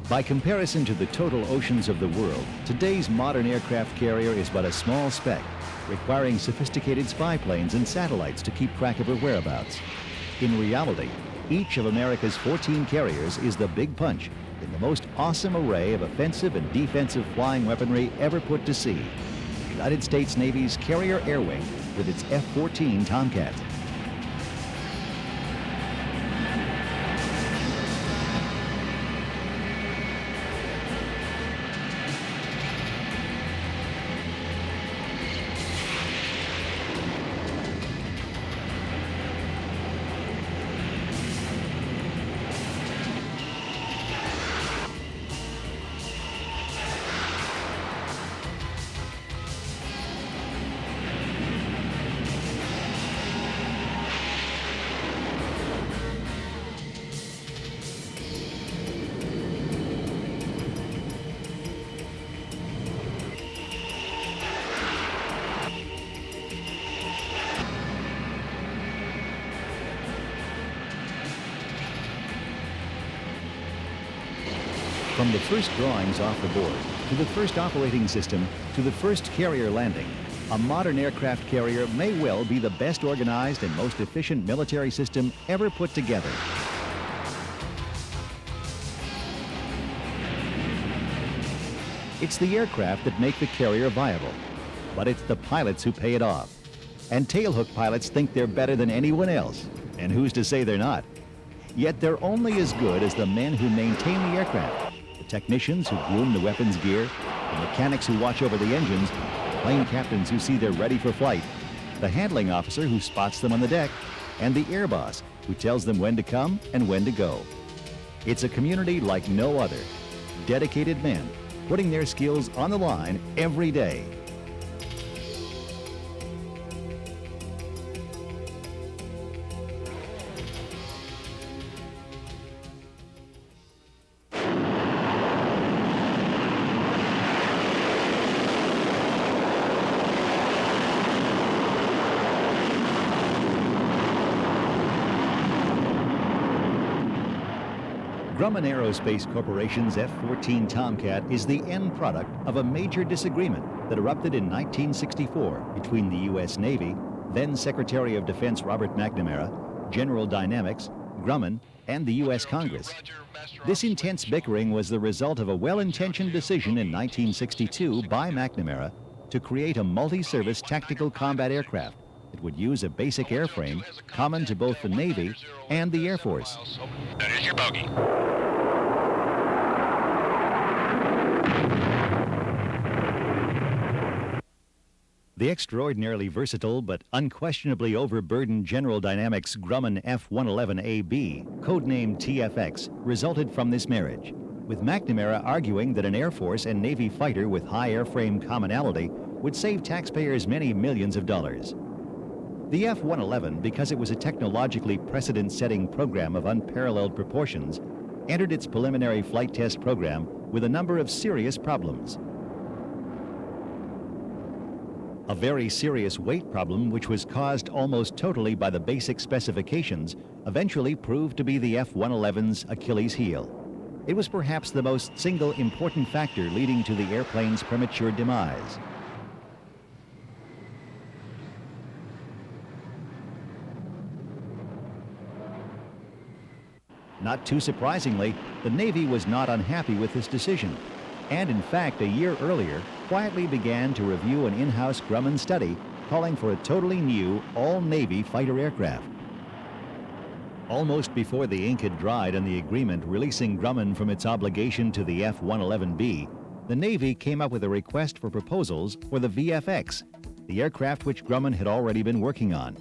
By comparison to the total oceans of the world, today's modern aircraft carrier is but a small speck, requiring sophisticated spy planes and satellites to keep track of her whereabouts. In reality, each of America's 14 carriers is the big punch in the most awesome array of offensive and defensive flying weaponry ever put to sea. United States Navy's Carrier Air Wing with its F-14 Tomcat. From the first drawings off the board, to the first operating system, to the first carrier landing, a modern aircraft carrier may well be the best organized and most efficient military system ever put together. It's the aircraft that make the carrier viable, but it's the pilots who pay it off. And tailhook pilots think they're better than anyone else, and who's to say they're not? Yet they're only as good as the men who maintain the aircraft. Technicians who groom the weapons gear, the mechanics who watch over the engines, the plane captains who see they're ready for flight, the handling officer who spots them on the deck, and the air boss who tells them when to come and when to go. It's a community like no other. Dedicated men putting their skills on the line every day. Grumman Aerospace Corporation's F-14 Tomcat is the end product of a major disagreement that erupted in 1964 between the U.S. Navy, then Secretary of Defense Robert McNamara, General Dynamics, Grumman, and the U.S. Congress. This intense bickering was the result of a well-intentioned decision in 1962 by McNamara to create a multi-service tactical combat aircraft that would use a basic airframe common to both the Navy and the Air Force. That is your bogey. The extraordinarily versatile but unquestionably overburdened General Dynamics Grumman F-111AB, codenamed TFX, resulted from this marriage, with McNamara arguing that an Air Force and Navy fighter with high airframe commonality would save taxpayers many millions of dollars. The F-111, because it was a technologically precedent-setting program of unparalleled proportions, entered its preliminary flight test program with a number of serious problems. A very serious weight problem, which was caused almost totally by the basic specifications, eventually proved to be the F-111's Achilles heel. It was perhaps the most single important factor leading to the airplane's premature demise. Not too surprisingly, the Navy was not unhappy with this decision, and in fact, a year earlier, quietly began to review an in-house Grumman study calling for a totally new, all-Navy fighter aircraft. Almost before the ink had dried on the agreement releasing Grumman from its obligation to the F-111B, the Navy came up with a request for proposals for the VFX, the aircraft which Grumman had already been working on.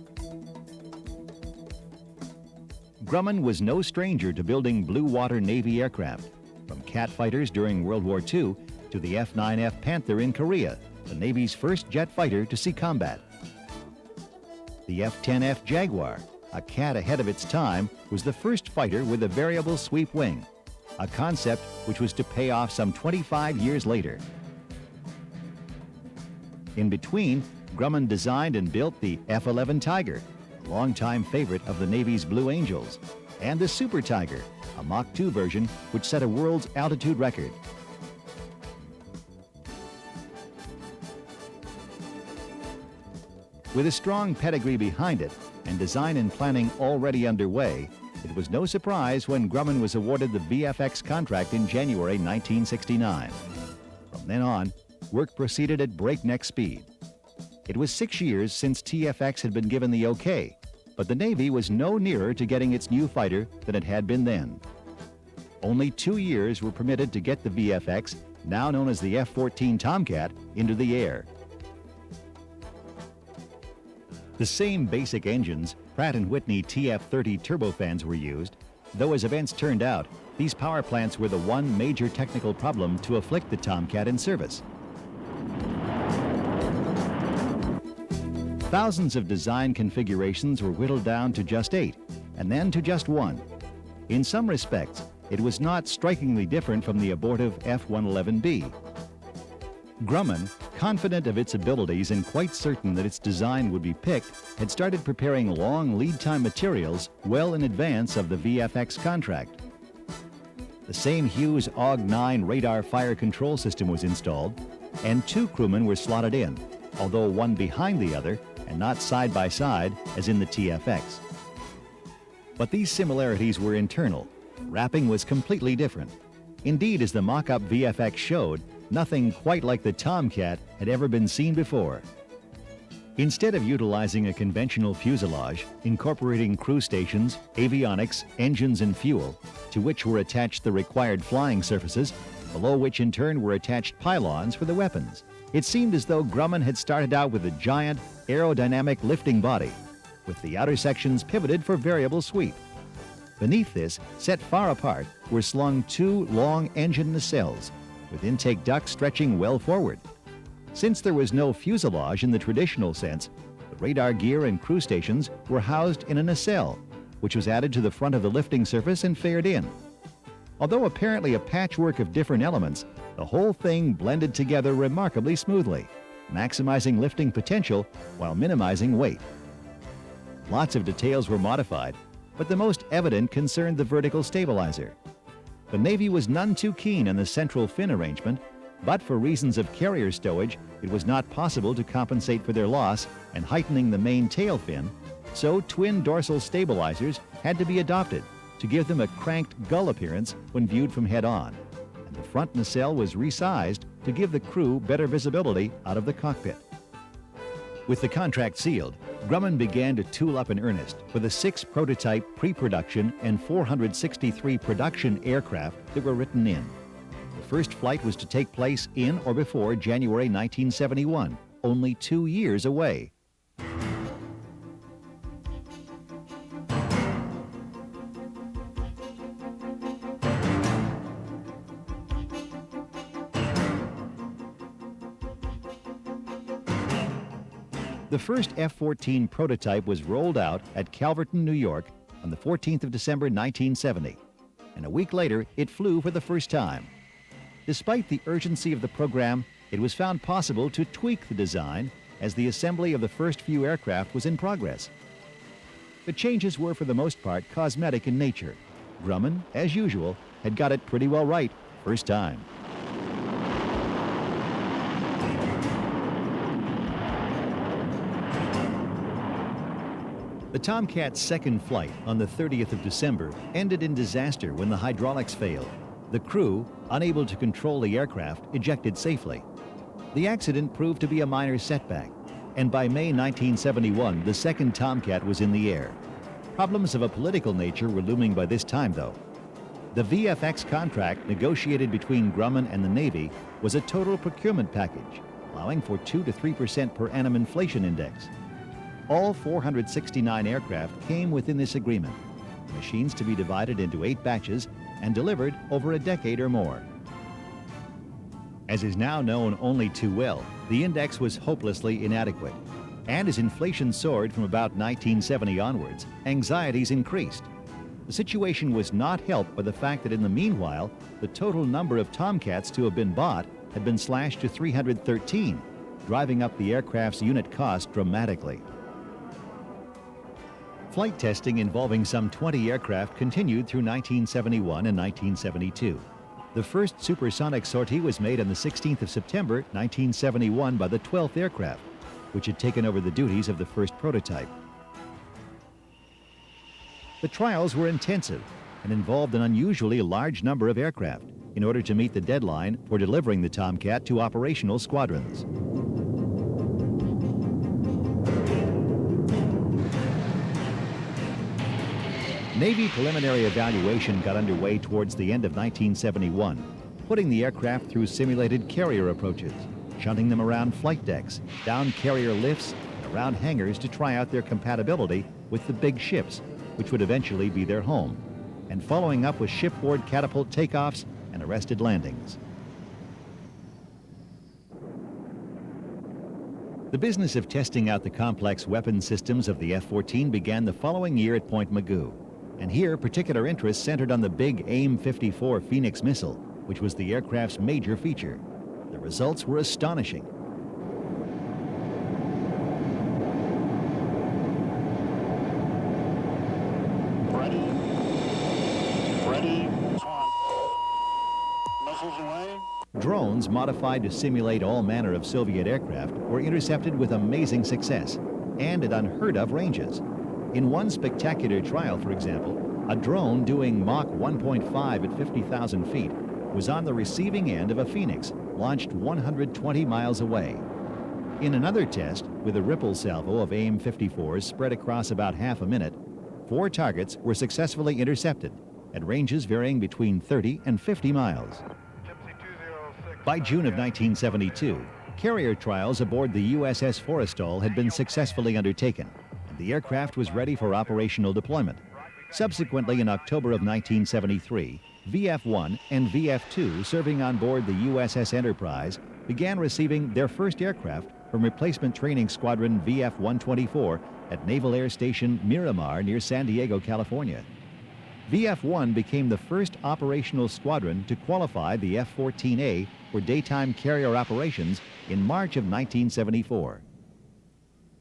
Grumman was no stranger to building blue water Navy aircraft, from cat fighters during World War II to the F-9F Panther in Korea, the Navy's first jet fighter to see combat. The F-10F Jaguar, a cat ahead of its time, was the first fighter with a variable sweep wing, a concept which was to pay off some 25 years later. In between, Grumman designed and built the F-11 Tiger, a longtime favorite of the Navy's Blue Angels, and the Super Tiger, a Mach 2 version which set a world's altitude record. With a strong pedigree behind it and design and planning already underway, it was no surprise when Grumman was awarded the VFX contract in January 1969. From then on, work proceeded at breakneck speed. It was 6 years since TFX had been given the okay, but the Navy was no nearer to getting its new fighter than it had been then. Only 2 years were permitted to get the VFX, now known as the F-14 Tomcat, into the air. The same basic engines, Pratt & Whitney TF-30 turbofans, were used, though as events turned out, these power plants were the one major technical problem to afflict the Tomcat in service. Thousands of design configurations were whittled down to just 8, and then to just 1. In some respects, it was not strikingly different from the abortive F-111B. Grumman, confident of its abilities and quite certain that its design would be picked, had started preparing long lead-time materials well in advance of the VFX contract. The same Hughes AUG-9 radar fire control system was installed, and 2 crewmen were slotted in, although one behind the other and not side by side as in the TFX. But these similarities were internal. Wrapping was completely different. Indeed, as the mock-up VFX showed, nothing quite like the Tomcat had ever been seen before. Instead of utilizing a conventional fuselage, incorporating crew stations, avionics, engines, and fuel, to which were attached the required flying surfaces, below which in turn were attached pylons for the weapons, it seemed as though Grumman had started out with a giant, aerodynamic lifting body, with the outer sections pivoted for variable sweep. Beneath this, set far apart, were slung 2 long engine nacelles, with intake ducts stretching well forward. Since there was no fuselage in the traditional sense, the radar gear and crew stations were housed in a nacelle, which was added to the front of the lifting surface and faired in. Although apparently a patchwork of different elements, the whole thing blended together remarkably smoothly, maximizing lifting potential while minimizing weight. Lots of details were modified, but the most evident concerned the vertical stabilizer. The Navy was none too keen on the central fin arrangement, but for reasons of carrier stowage, it was not possible to compensate for their loss and heightening the main tail fin, so twin dorsal stabilizers had to be adopted to give them a cranked gull appearance when viewed from head-on, and the front nacelle was resized to give the crew better visibility out of the cockpit. With the contract sealed, Grumman began to tool up in earnest for the 6 prototype pre-production and 463 production aircraft that were written in. The first flight was to take place in or before January 1971, only 2 years away. The first F-14 prototype was rolled out at Calverton, New York on the 14th of December 1970, and a week later it flew for the first time. Despite the urgency of the program, it was found possible to tweak the design as the assembly of the first few aircraft was in progress. The changes were for the most part cosmetic in nature. Grumman, as usual, had got it pretty well right first time. The Tomcat's second flight on the 30th of December ended in disaster when the hydraulics failed. The crew, unable to control the aircraft, ejected safely. The accident proved to be a minor setback, and by May 1971, the second Tomcat was in the air. Problems of a political nature were looming by this time, though. The VFX contract negotiated between Grumman and the Navy was a total procurement package, allowing for 2 to 3% per annum inflation index. All 469 aircraft came within this agreement, machines to be divided into 8 batches and delivered over a decade or more. As is now known only too well, the index was hopelessly inadequate, and as inflation soared from about 1970 onwards, anxieties increased. The situation was not helped by the fact that in the meanwhile, the total number of Tomcats to have been bought had been slashed to 313, driving up the aircraft's unit cost dramatically. Flight testing involving some 20 aircraft continued through 1971 and 1972. The first supersonic sortie was made on the 16th of September, 1971 by the 12th aircraft, which had taken over the duties of the first prototype. The trials were intensive and involved an unusually large number of aircraft in order to meet the deadline for delivering the Tomcat to operational squadrons. Navy preliminary evaluation got underway towards the end of 1971, putting the aircraft through simulated carrier approaches, shunting them around flight decks, down carrier lifts, and around hangars to try out their compatibility with the big ships, which would eventually be their home, and following up with shipboard catapult takeoffs and arrested landings. The business of testing out the complex weapon systems of the F-14 began the following year at Point Mugu. And here, particular interest centered on the big AIM-54 Phoenix missile, which was the aircraft's major feature. The results were astonishing. Ready, missiles away. Drones modified to simulate all manner of Soviet aircraft were intercepted with amazing success and at unheard-of ranges. In one spectacular trial, for example, a drone doing Mach 1.5 at 50,000 feet was on the receiving end of a Phoenix launched 120 miles away. In another test, with a ripple salvo of AIM-54s spread across about half a minute, 4 targets were successfully intercepted at ranges varying between 30 and 50 miles. By June of 1972, carrier trials aboard the USS Forrestal had been successfully undertaken. The aircraft was ready for operational deployment. Subsequently, in October of 1973, VF-1 and VF-2 serving on board the USS Enterprise began receiving their first aircraft from replacement training squadron VF-124 at Naval Air Station Miramar near San Diego, California. VF-1 became the first operational squadron to qualify the F-14A for daytime carrier operations in March of 1974.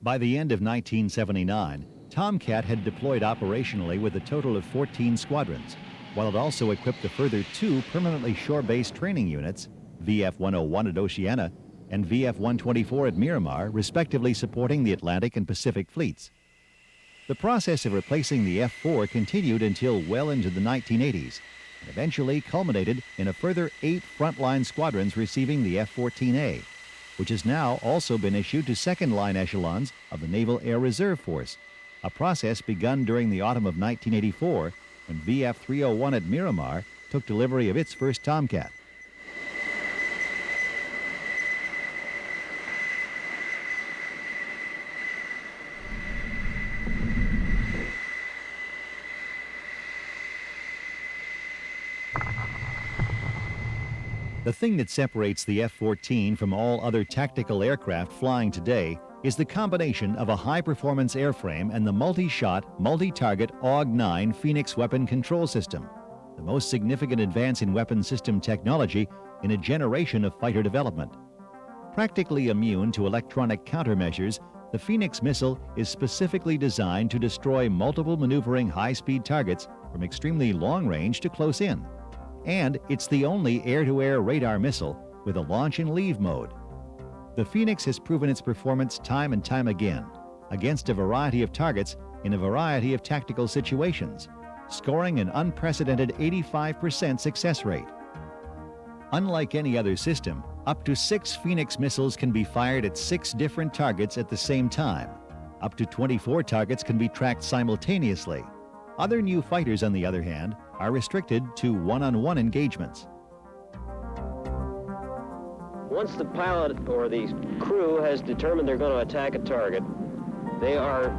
By the end of 1979, Tomcat had deployed operationally with a total of 14 squadrons, while it also equipped a further 2 permanently shore-based training units, VF-101 at Oceana and VF-124 at Miramar, respectively supporting the Atlantic and Pacific fleets. The process of replacing the F-4 continued until well into the 1980s, and eventually culminated in a further 8 frontline squadrons receiving the F-14A, which has now also been issued to second-line echelons of the Naval Air Reserve Force, a process begun during the autumn of 1984 when VF-301 at Miramar took delivery of its first Tomcat. The thing that separates the F-14 from all other tactical aircraft flying today is the combination of a high-performance airframe and the multi-shot, multi-target AUG-9 Phoenix weapon control system, the most significant advance in weapon system technology in a generation of fighter development. Practically immune to electronic countermeasures, the Phoenix missile is specifically designed to destroy multiple maneuvering high-speed targets from extremely long range to close in. And it's the only air-to-air radar missile with a launch and leave mode. The Phoenix has proven its performance time and time again against a variety of targets in a variety of tactical situations, scoring an unprecedented 85% success rate. Unlike any other system, up to 6 Phoenix missiles can be fired at 6 different targets at the same time. Up to 24 targets can be tracked simultaneously. Other new fighters, on the other hand, are restricted to one-on-one engagements. Once the pilot or the crew has determined they're going to attack a target, they are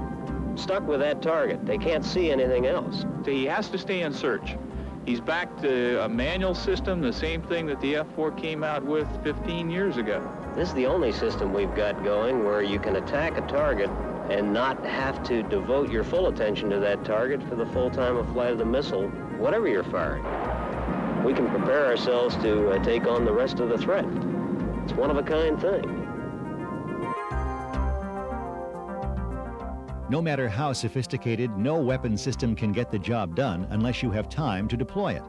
stuck with that target. They can't see anything else. He has to stay in search. He's back to a manual system, the same thing that the F-4 came out with 15 years ago. This is the only system we've got going where you can attack a target and not have to devote your full attention to that target for the full time of flight of the missile, whatever you're firing. We can prepare ourselves to take on the rest of the threat. It's one of a kind thing. No matter how sophisticated, no weapon system can get the job done unless you have time to deploy it.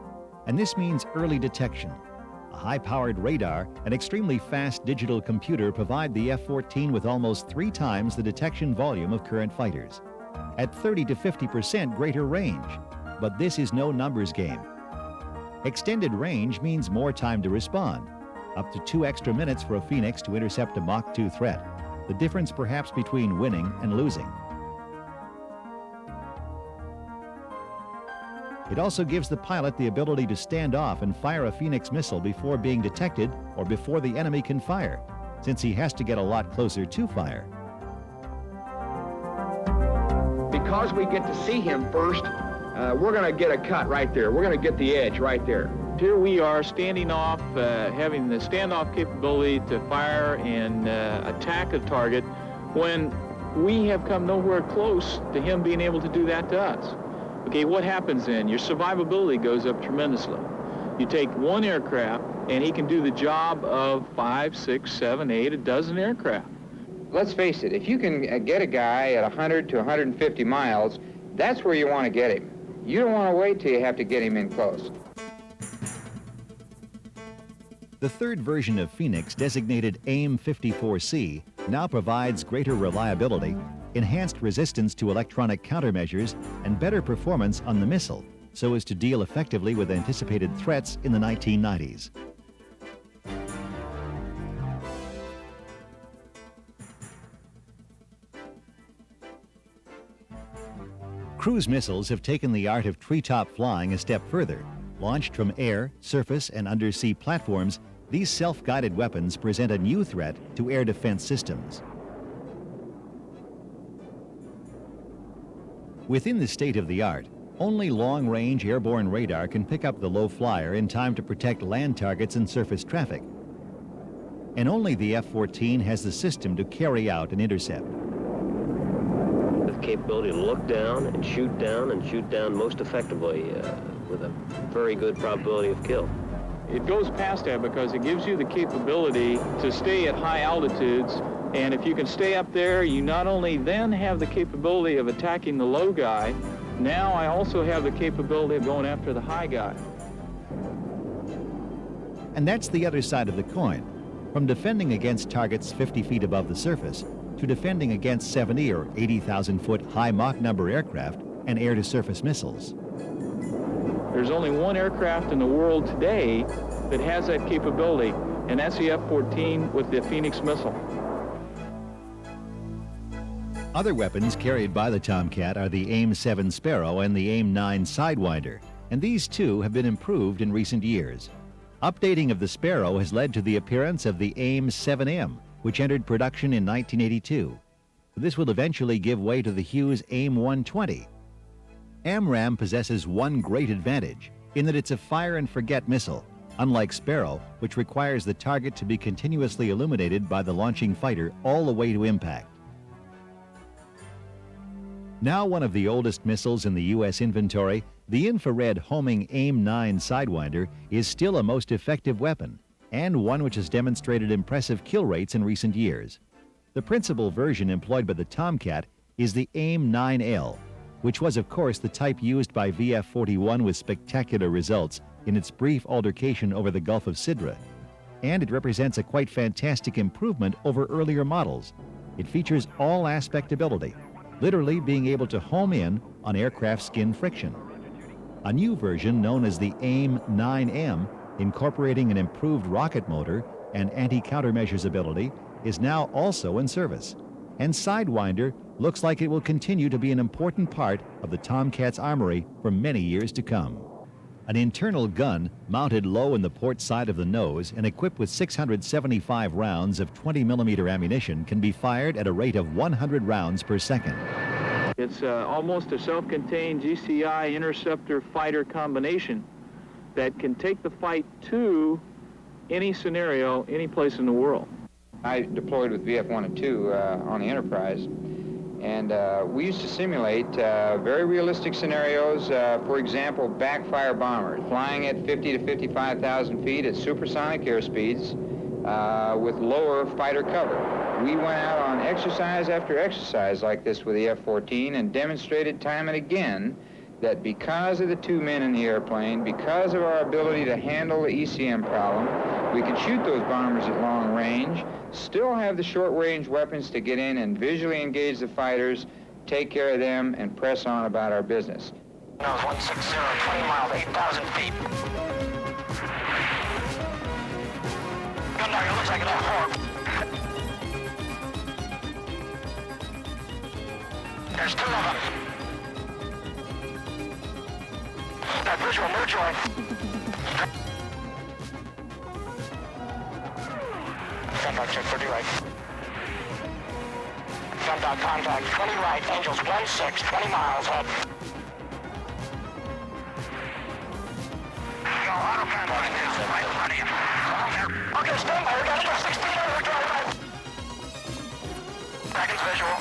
And this means early detection. A high-powered radar and extremely fast digital computer provide the F-14 with almost 3 times the detection volume of current fighters, at 30 to 50% greater range. But this is no numbers game. Extended range means more time to respond, up to 2 extra minutes for a Phoenix to intercept a Mach 2 threat, the difference perhaps between winning and losing. It also gives the pilot the ability to stand off and fire a Phoenix missile before being detected or before the enemy can fire, since he has to get a lot closer to fire. Because we get to see him first, we're going to get a cut right there. We're going to get the edge right there. Here we are standing off, having the standoff capability to fire and attack a target when we have come nowhere close to him being able to do that to us. Okay, what happens then? Your survivability goes up tremendously. You take one aircraft, and he can do the job of 5, 6, 7, 8, a dozen aircraft. Let's face it, if you can get a guy at 100 to 150 miles, that's where you want to get him. You don't want to wait till you have to get him in close. The third version of Phoenix, designated AIM-54C, now provides greater reliability, enhanced resistance to electronic countermeasures, and better performance on the missile, so as to deal effectively with anticipated threats in the 1990s. Cruise missiles have taken the art of treetop flying a step further. Launched from air, surface, and undersea platforms, these self-guided weapons present a new threat to air defense systems. Within the state-of-the-art, only long-range airborne radar can pick up the low flyer in time to protect land targets and surface traffic. And only the F-14 has the system to carry out an intercept. The capability to look down and shoot down most effectively with a very good probability of kill. It goes past that because it gives you the capability to stay at high altitudes, and if you can stay up there, you not only then have the capability of attacking the low guy, now I also have the capability of going after the high guy. And that's the other side of the coin. From defending against targets 50 feet above the surface to defending against 70 or 80,000 foot high Mach number aircraft and air-to-surface missiles. There's only one aircraft in the world today that has that capability, and that's the F-14 with the Phoenix missile. Other weapons carried by the Tomcat are the AIM-7 Sparrow and the AIM-9 Sidewinder, and these too have been improved in recent years. Updating of the Sparrow has led to the appearance of the AIM-7M, which entered production in 1982. This will eventually give way to the Hughes AIM-120. AMRAAM possesses one great advantage, in that it's a fire-and-forget missile, unlike Sparrow, which requires the target to be continuously illuminated by the launching fighter all the way to impact. Now one of the oldest missiles in the U.S. inventory, the infrared homing AIM-9 Sidewinder is still a most effective weapon, and one which has demonstrated impressive kill rates in recent years. The principal version employed by the Tomcat is the AIM-9L, which was of course the type used by VF-41 with spectacular results in its brief altercation over the Gulf of Sidra. And it represents a quite fantastic improvement over earlier models. It features all aspect ability, literally being able to home in on aircraft skin friction. A new version known as the AIM-9M, incorporating an improved rocket motor and anti-countermeasures ability, is now also in service. And Sidewinder looks like it will continue to be an important part of the Tomcat's armory for many years to come. An internal gun mounted low in the port side of the nose and equipped with 675 rounds of 20mm ammunition can be fired at a rate of 100 rounds per second. It's almost a self-contained GCI interceptor fighter combination that can take the fight to any scenario, any place in the world. I deployed with VF-1 and 2 on the Enterprise, and we used to simulate very realistic scenarios. For example, backfire bombers flying at 50 to 55,000 feet at supersonic airspeeds with lower fighter cover. We went out on exercise after exercise like this with the F-14 and demonstrated time and again that because of the two men in the airplane, because of our ability to handle the ECM problem, we could shoot those bombers at long range, still have the short-range weapons to get in and visually engage the fighters, take care of them, and press on about our business. Nose 160, 20 miles, 8,000 feet. Gun target looks like an F4. There's two of them. That visual neutral. Gun check 30 right. Gun dog contact 20 right, Angels 16, 20 miles up. Go, auto contact now, right in front of you. Okay, stand by, we got another 16 over drive right. Seconds visual.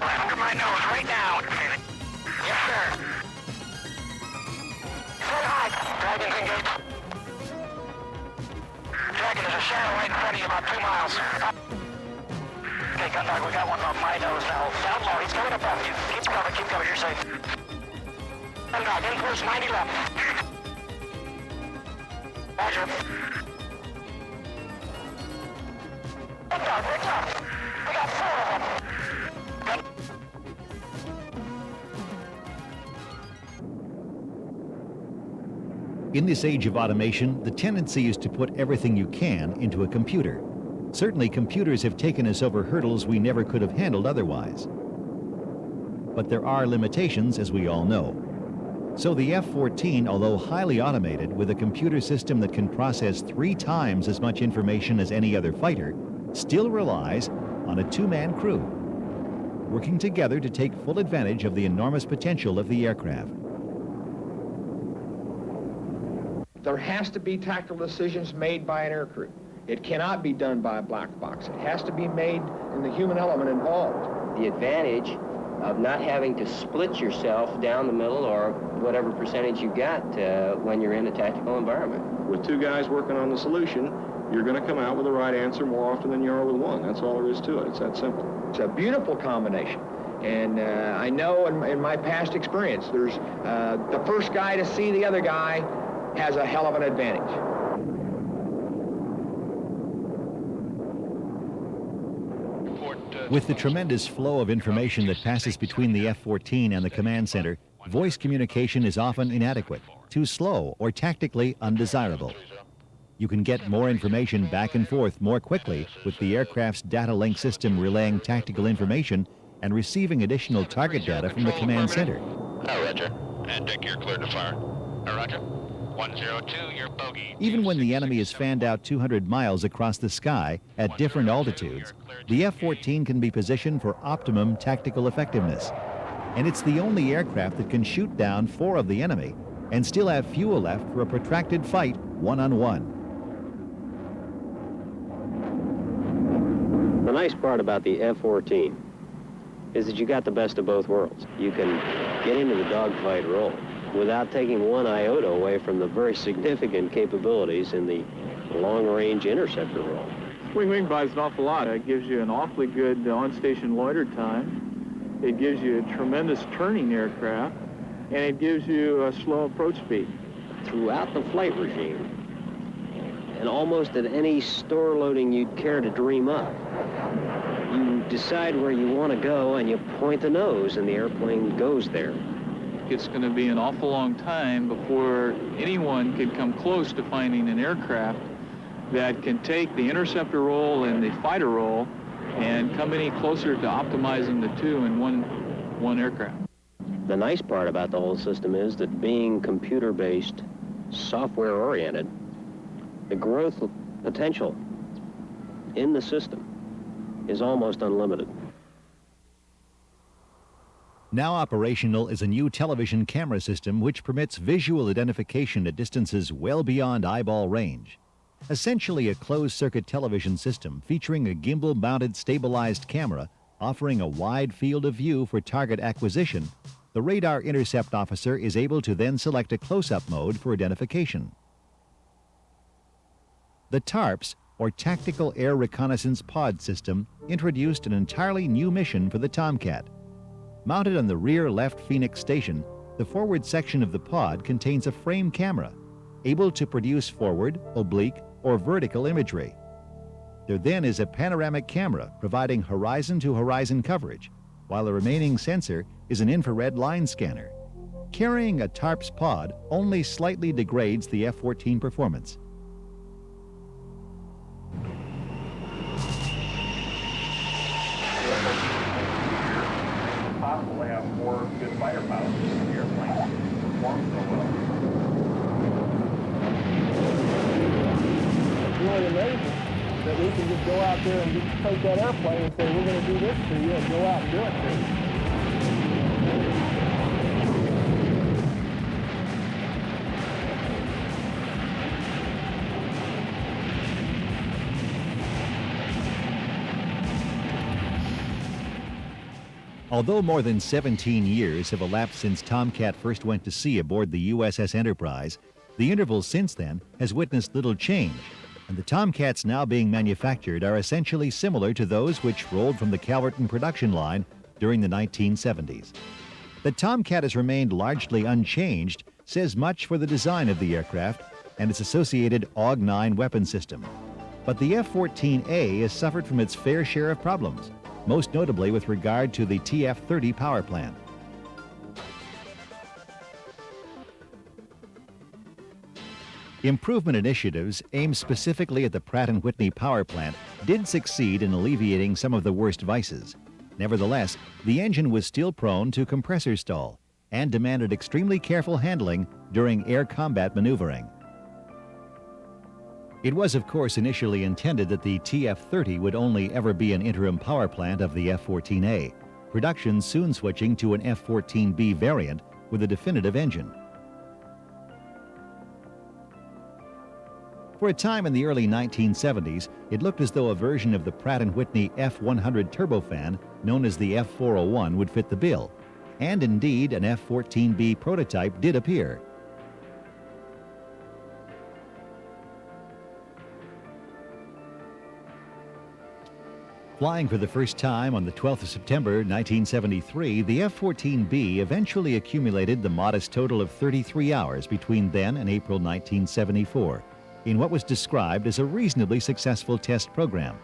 Right under my nose, right now. Yes, sir. Say hi. Dragon's engaged. Dragon is a shadow right in front of you, about 2 miles. Okay, gun dog, we got one off my nose now. Down low, he's coming up on you. Keep cover, you're safe. Gun dog, in close, 90 left. Roger. Gun dog, wake up. We got 4 of them. Gun In this age of automation, the tendency is to put everything you can into a computer. Certainly, computers have taken us over hurdles we never could have handled otherwise. But there are limitations, as we all know. So the F-14, although highly automated with a computer system that can process 3 times as much information as any other fighter, still relies on a 2-man crew, working together to take full advantage of the enormous potential of the aircraft. There has to be tactical decisions made by an aircrew. It cannot be done by a black box. It has to be made in the human element involved. The advantage of not having to split yourself down the middle or whatever percentage you got when you're in a tactical environment. With 2 guys working on the solution, you're going to come out with the right answer more often than you are with 1. That's all there is to it. It's that simple. It's a beautiful combination. And I know in my past experience, there's the first guy to see the other guy has a hell of an advantage. With the tremendous flow of information that passes between the F-14 and the command center, voice communication is often inadequate, too slow, or tactically undesirable. You can get more information back and forth more quickly with the aircraft's data link system relaying tactical information and receiving additional target data from the command center. Roger. And Dick, you're cleared to fire. Roger. 102, you're bogey. Even when the enemy is fanned out 200 miles across the sky at different altitudes, the F-14 can be positioned for optimum tactical effectiveness. And it's the only aircraft that can shoot down 4 of the enemy and still have fuel left for a protracted fight one-on-one. The nice part about the F-14 is that you got the best of both worlds. You can get into the dogfight role without taking 1 iota away from the very significant capabilities in the long-range interceptor role. Wing buys an awful lot. It gives you an awfully good on-station loiter time. It gives you a tremendous turning aircraft, and it gives you a slow approach speed. Throughout the flight regime, and almost at any store loading you'd care to dream up, you decide where you want to go, and you point the nose, and the airplane goes there. It's going to be an awful long time before anyone can come close to finding an aircraft that can take the interceptor role and the fighter role and come any closer to optimizing the 2 in one aircraft. The nice part about the whole system is that being computer-based, software-oriented, the growth potential in the system is almost unlimited. Now operational is a new television camera system which permits visual identification at distances well beyond eyeball range. Essentially a closed-circuit television system featuring a gimbal-mounted stabilized camera offering a wide field of view for target acquisition, the radar intercept officer is able to then select a close-up mode for identification. The TARPs, or Tactical Air Reconnaissance Pod System, introduced an entirely new mission for the Tomcat. Mounted on the rear left Phoenix station, the forward section of the pod contains a frame camera, able to produce forward, oblique, or vertical imagery. There then is a panoramic camera providing horizon-to-horizon coverage, while the remaining sensor is an infrared line scanner. Carrying a TARP's pod only slightly degrades the F-14 performance. It's possible to have more good fighter pilots in the airplane perform so well. It's really amazing that we can just go out there and just take that airplane and say, we're going to do this to you, and go out and do it to you. Although more than 17 years have elapsed since Tomcat first went to sea aboard the USS Enterprise, the interval since then has witnessed little change, and the Tomcats now being manufactured are essentially similar to those which rolled from the Calverton production line during the 1970s. The Tomcat has remained largely unchanged says much for the design of the aircraft and its associated AUG-9 weapon system. But the F-14A has suffered from its fair share of problems, most notably with regard to the TF-30 power plant. Improvement initiatives aimed specifically at the Pratt & Whitney power plant did succeed in alleviating some of the worst vices. Nevertheless, the engine was still prone to compressor stall and demanded extremely careful handling during air combat maneuvering. It was, of course, initially intended that the TF-30 would only ever be an interim power plant of the F-14A, production soon switching to an F-14B variant with a definitive engine. For a time in the early 1970s, it looked as though a version of the Pratt & Whitney F-100 turbofan, known as the F-401, would fit the bill, and indeed an F-14B prototype did appear. Flying for the first time on the 12th of September 1973, the F-14B eventually accumulated the modest total of 33 hours between then and April 1974, in what was described as a reasonably successful test program.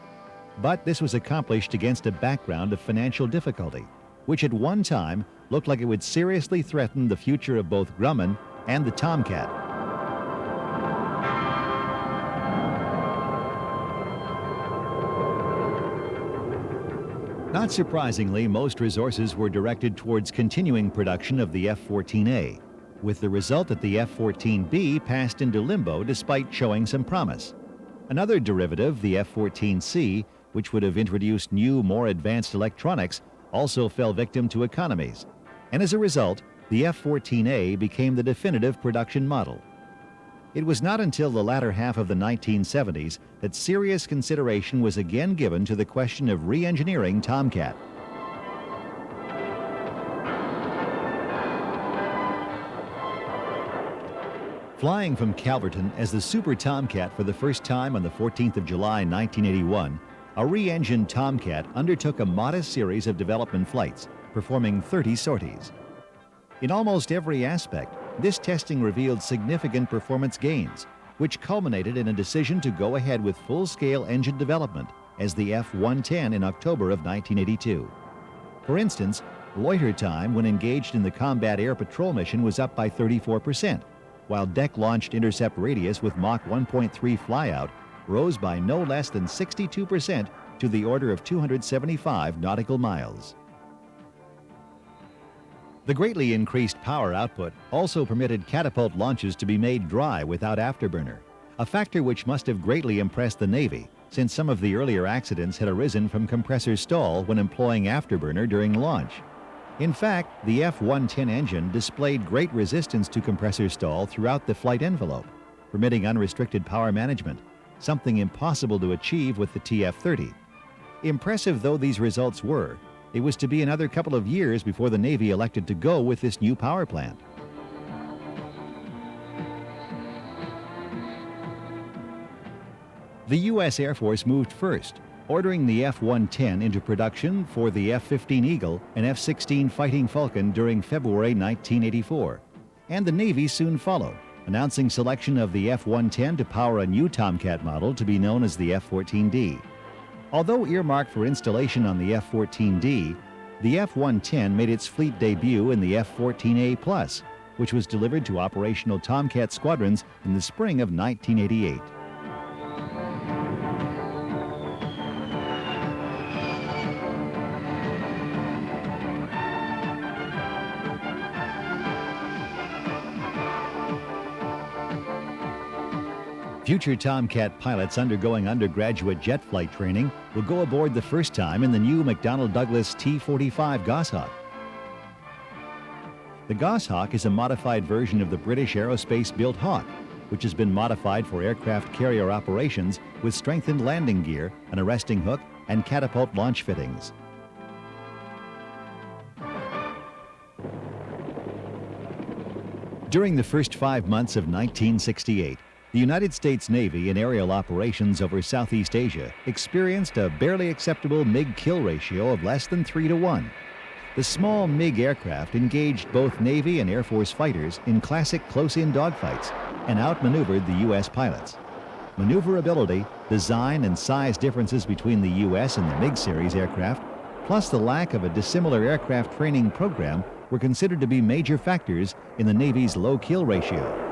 But this was accomplished against a background of financial difficulty, which at one time looked like it would seriously threaten the future of both Grumman and the Tomcat. Not surprisingly, most resources were directed towards continuing production of the F-14A, with the result that the F-14B passed into limbo despite showing some promise. Another derivative, the F-14C, which would have introduced new, more advanced electronics, also fell victim to economies. And as a result, the F-14A became the definitive production model. It was not until the latter half of the 1970s that serious consideration was again given to the question of re-engineering Tomcat. Flying from Calverton as the Super Tomcat for the first time on the 14th of July 1981, a re-engined Tomcat undertook a modest series of development flights, performing 30 sorties. In almost every aspect, this testing revealed significant performance gains, which culminated in a decision to go ahead with full-scale engine development as the F-110 in October of 1982. For instance, loiter time when engaged in the combat air patrol mission was up by 34%, while deck-launched intercept radius with Mach 1.3 flyout rose by no less than 62% to the order of 275 nautical miles. The greatly increased power output also permitted catapult launches to be made dry without afterburner, a factor which must have greatly impressed the Navy, since some of the earlier accidents had arisen from compressor stall when employing afterburner during launch. In fact, the F-110 engine displayed great resistance to compressor stall throughout the flight envelope, permitting unrestricted power management, something impossible to achieve with the TF-30. Impressive though these results were, it was to be another couple of years before the Navy elected to go with this new power plant. The U.S. Air Force moved first, ordering the F-110 into production for the F-15 Eagle and F-16 Fighting Falcon during February 1984. And the Navy soon followed, announcing selection of the F-110 to power a new Tomcat model to be known as the F-14D. Although earmarked for installation on the F-14D, the F-110 made its fleet debut in the F-14A+, which was delivered to operational Tomcat squadrons in the spring of 1988. Future Tomcat pilots undergoing undergraduate jet flight training will go aboard the first time in the new McDonnell Douglas T-45 Goshawk. The Goshawk is a modified version of the British aerospace-built Hawk, which has been modified for aircraft carrier operations with strengthened landing gear, an arresting hook, and catapult launch fittings. During the first 5 months of 1968, the United States Navy in aerial operations over Southeast Asia experienced a barely acceptable MiG-kill ratio of less than 3 to 1. The small MiG aircraft engaged both Navy and Air Force fighters in classic close-in dogfights and outmaneuvered the U.S. pilots. Maneuverability, design, and size differences between the U.S. and the MiG series aircraft, plus the lack of a dissimilar aircraft training program, were considered to be major factors in the Navy's low kill ratio.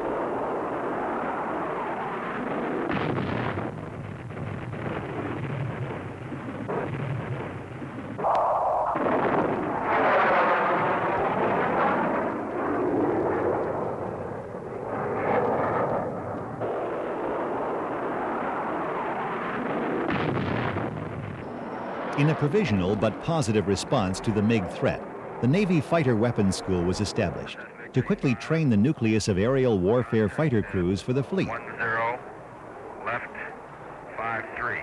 In a provisional but positive response to the MiG threat, the Navy Fighter Weapons School was established to quickly train the nucleus of aerial warfare fighter crews for the fleet. 10, left, 53,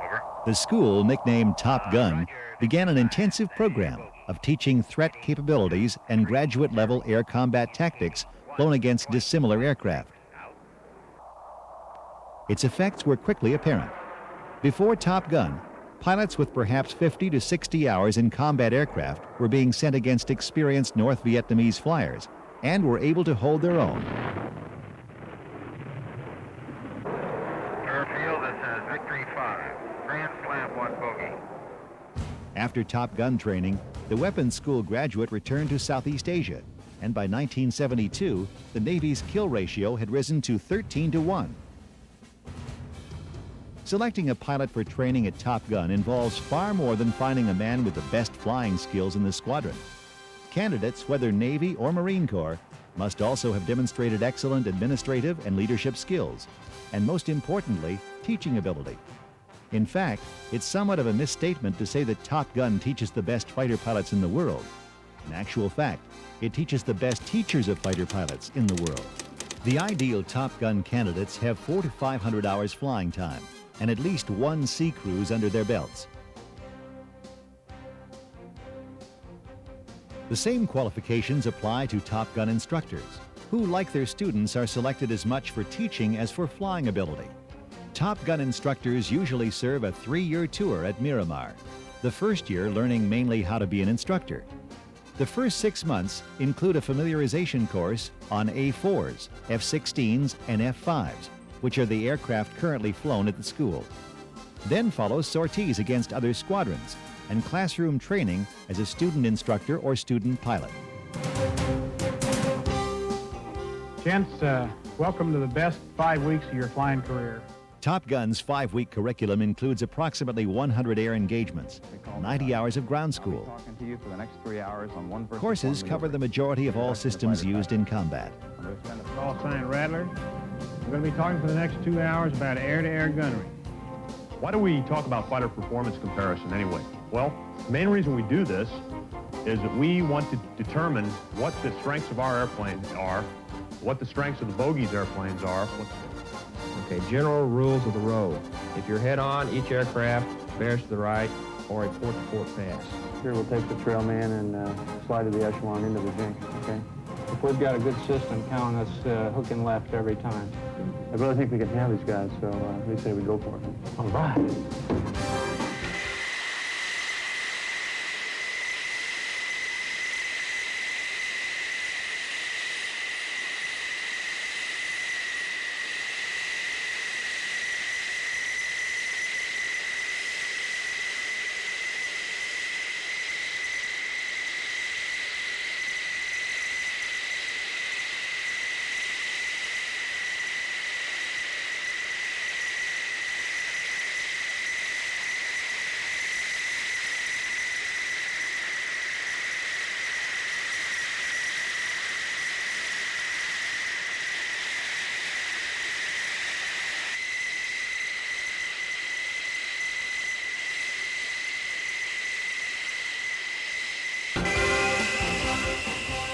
over. The school, nicknamed Top Gun, began an intensive program of teaching threat capabilities and graduate-level air combat tactics flown against dissimilar aircraft. Its effects were quickly apparent. Before Top Gun, pilots with perhaps 50 to 60 hours in combat aircraft were being sent against experienced North Vietnamese flyers and were able to hold their own. Airfield, this is Victory 5, Grand Slam 1 bogey. After Top Gun training, the weapons school graduate returned to Southeast Asia, and by 1972, the Navy's kill ratio had risen to 13 to 1. Selecting a pilot for training at Top Gun involves far more than finding a man with the best flying skills in the squadron. Candidates, whether Navy or Marine Corps, must also have demonstrated excellent administrative and leadership skills, and most importantly, teaching ability. In fact, it's somewhat of a misstatement to say that Top Gun teaches the best fighter pilots in the world. In actual fact, it teaches the best teachers of fighter pilots in the world. The ideal Top Gun candidates have 400 to 500 hours flying time and at least one sea cruise under their belts. The same qualifications apply to Top Gun instructors, who, like their students, are selected as much for teaching as for flying ability. Top Gun instructors usually serve a 3-year tour at Miramar, the first year learning mainly how to be an instructor. The first 6 months include a familiarization course on A-4s, F-16s, and F-5s, which are the aircraft currently flown at the school. Then follows sorties against other squadrons and classroom training as a student instructor or student pilot. Gents, welcome to the best 5 weeks of your flying career. Top Gun's 5-week curriculum includes approximately 100 air engagements, 90 hours of ground school. Talking to you for the next 3 hours on one versus Courses one cover the maneuver. majority of all systems used in combat. Call sign Rattler. We're going to be talking for the next 2 hours about air-to-air gunnery. Why do we talk about fighter performance comparison anyway? Well, the main reason we do this is that we want to determine what the strengths of our airplanes are, what the strengths of the bogies airplanes are. Okay, general rules of the road. If you're head-on, each aircraft bears to the right or a port-to-port pass. Here we'll take the trail man and slide to the echelon into the jink, okay? If we've got a good system, count us hooking left every time. I really think we can have these guys, so they say we go for it. All right.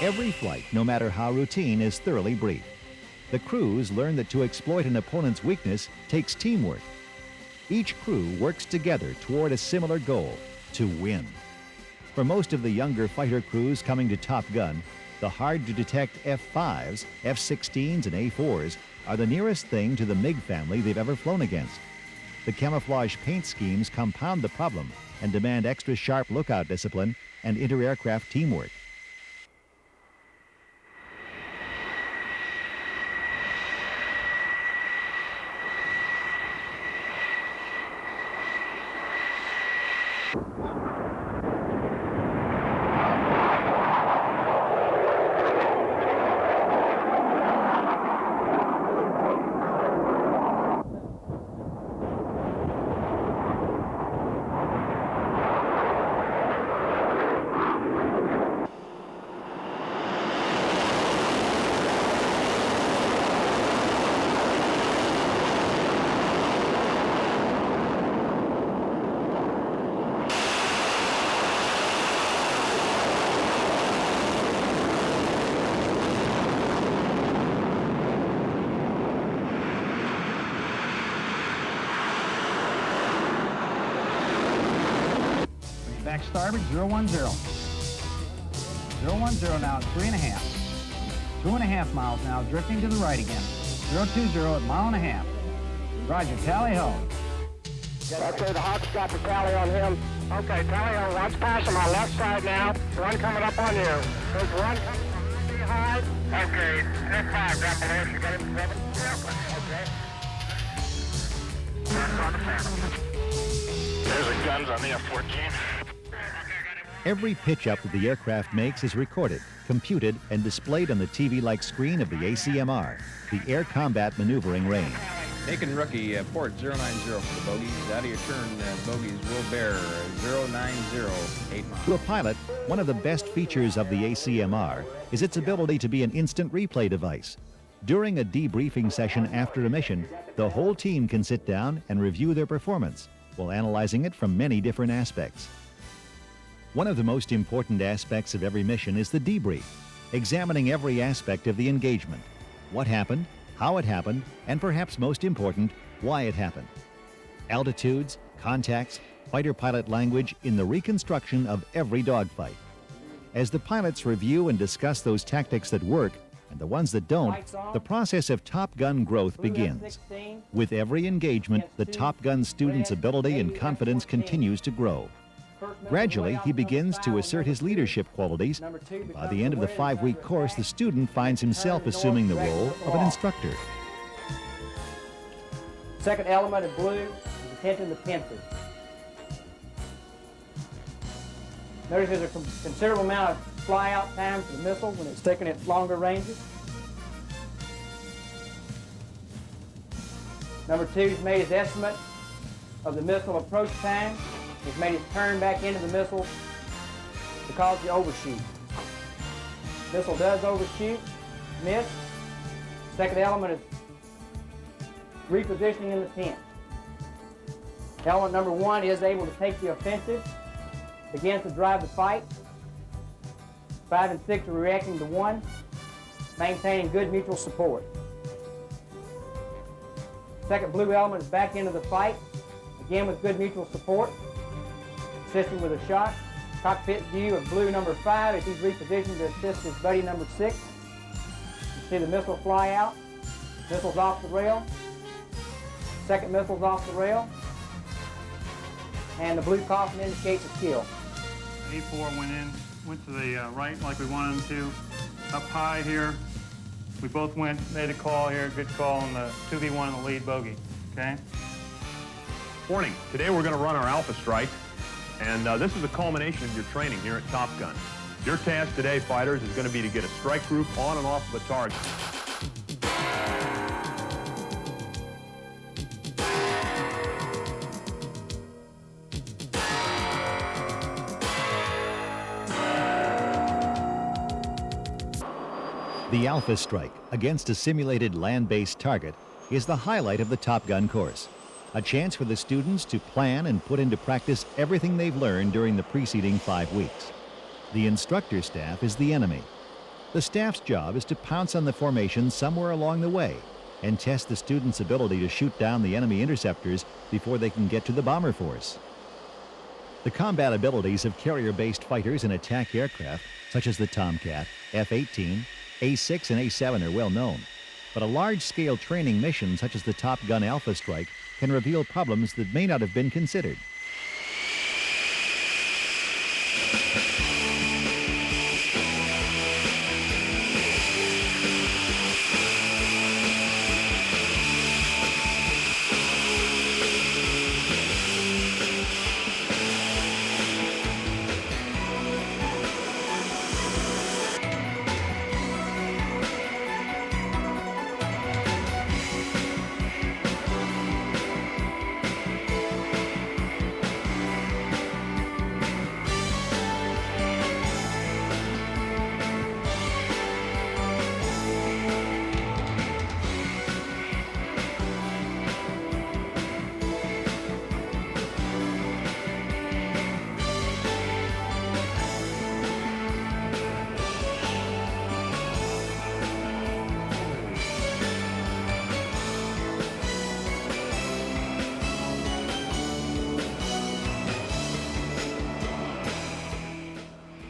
Every flight, no matter how routine, is thoroughly briefed. The crews learn that to exploit an opponent's weakness takes teamwork. Each crew works together toward a similar goal, to win. For most of the younger fighter crews coming to Top Gun, the hard-to-detect F-5s, F-16s, and A-4s are the nearest thing to the MiG family they've ever flown against. The camouflage paint schemes compound the problem and demand extra sharp lookout discipline and inter-aircraft teamwork. Back starboard, 010. 010 now at 3.5. 2.5 miles now, drifting to the right again. 020 at 1.5 miles. Roger, tally ho. Okay, the Hawk's got the tally on him. Okay, tally ho, one's passing my left side now. One coming up on you. There's one coming behind. Okay, F5, drop below. You got him 7. Okay. That's on the family. There's the guns on the F-14. Every pitch-up that the aircraft makes is recorded, computed, and displayed on the TV-like screen of the ACMR, the Air Combat Maneuvering Range. Taking rookie, port 090 for the bogeys. Out of your turn, bogeys will bear 090, 8 miles. To a pilot, one of the best features of the ACMR is its ability to be an instant replay device. During a debriefing session after a mission, the whole team can sit down and review their performance while analyzing it from many different aspects. One of the most important aspects of every mission is the debrief, examining every aspect of the engagement. What happened, how it happened, and perhaps most important, why it happened. Altitudes, contacts, fighter pilot language in the reconstruction of every dogfight. As the pilots review and discuss those tactics that work and the ones that don't, the process of Top Gun growth begins. With every engagement, the Top Gun student's ability and confidence continues to grow. Gradually, he begins to assert his leadership qualities. By the end of the 5-week course, the student finds himself assuming the role of an instructor. Second element of blue is attention to pensive. Notice there's a considerable amount of fly-out time for the missile when it's taking its longer ranges. Number 2's made his estimate of the missile approach time. He's made it turn back into the missile to cause the overshoot. Missile does overshoot, miss. Second element is repositioning in the tent. Element number 1 is able to take the offensive, begins to drive the fight. 5 and 6 are reacting to 1, maintaining good mutual support. Second blue element is back into the fight, again with good mutual support. Assisting with a shot. Cockpit view of blue number 5 as he's repositioned to assist his buddy number 6. You see the missile fly out. Missile's off the rail. Second missile's off the rail. And the blue coffin indicates a kill. A4 went to the right like we wanted him to. Up high here. We both made a call here, good call on the 2v1 in the lead bogey, okay? Morning. Today we're going to run our Alpha Strike, and this is the culmination of your training here at Top Gun. Your task today, fighters, is going to be to get a strike group on and off of the target. The Alpha Strike against a simulated land-based target is the highlight of the Top Gun course. A chance for the students to plan and put into practice everything they've learned during the preceding 5 weeks. The instructor staff is the enemy. The staff's job is to pounce on the formation somewhere along the way and test the students' ability to shoot down the enemy interceptors before they can get to the bomber force. The combat abilities of carrier-based fighters and attack aircraft, such as the Tomcat, F-18, A-6 and A-7 are well known, but a large-scale training mission such as the Top Gun Alpha Strike can reveal problems that may not have been considered.